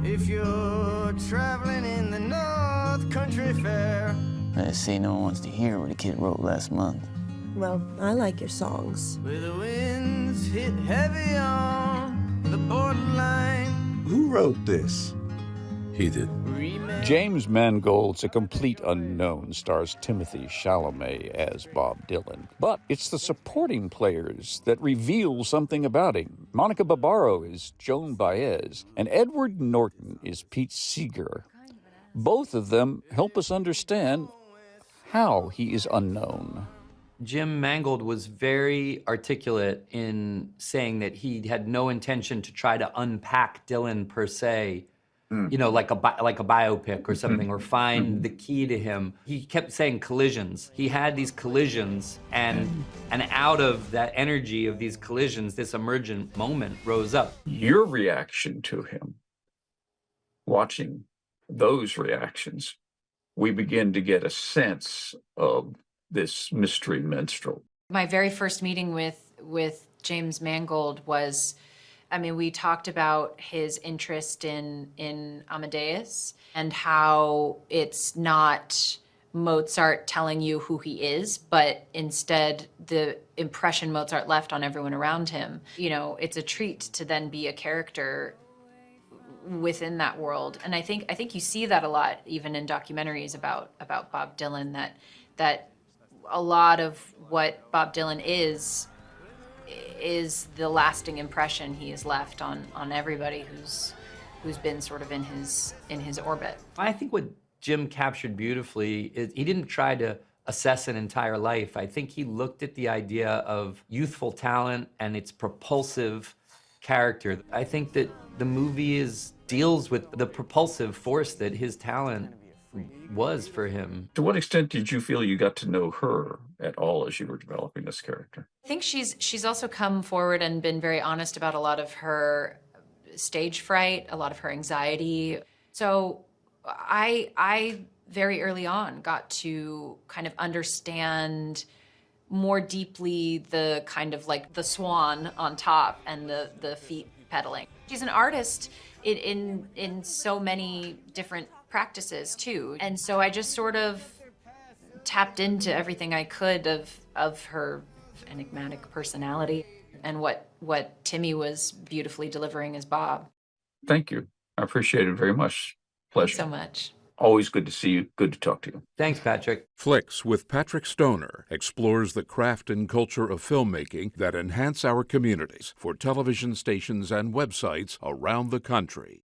if you're traveling in the North Country Fair. I say no one wants to hear what a kid wrote last month. Well, I like your songs. Where the winds hit heavy on the borderline. Who wrote this? He did. James Mangold's A Complete Unknown stars Timothy Chalamet as Bob Dylan. But it's the supporting players that reveal something about him. Monica Barbaro is Joan Baez, and Edward Norton is Pete Seeger. Both of them help us understand how he is unknown. Jim Mangold was very articulate in saying that he had no intention to try to unpack Dylan per se, you know, like a biopic or something, or find the key to him. He kept saying collisions. He had these collisions, and out of that energy of these collisions, this emergent moment rose up. Your reaction to him, watching those reactions, we begin to get a sense of this mystery minstrel. My very first meeting with James Mangold was, I mean, we talked about his interest in Amadeus and how it's not Mozart telling you who he is, but instead the impression Mozart left on everyone around him. You know, it's a treat to then be a character within that world. And I think you see that a lot, even in documentaries about Bob Dylan, that a lot of what Bob Dylan is the lasting impression he has left on everybody who's been sort of in his orbit. I think what Jim captured beautifully is he didn't try to assess an entire life. I think he looked at the idea of youthful talent and its propulsive character. I think that the movie deals with the propulsive force that his talent was for him. To what extent did you feel you got to know her at all as you were developing this character? I think she's also come forward and been very honest about a lot of her stage fright, a lot of her anxiety. So I very early on got to kind of understand more deeply the kind of like the swan on top and the feet pedaling. She's an artist in so many different practices too. And so I just sort of tapped into everything I could of her enigmatic personality and what Timmy was beautifully delivering as Bob. Thank you. I appreciate it very much. Pleasure. Thanks so much. Always good to see you. Good to talk to you. Thanks, Patrick. Flicks with Patrick Stoner explores the craft and culture of filmmaking that enhance our communities for television stations and websites around the country.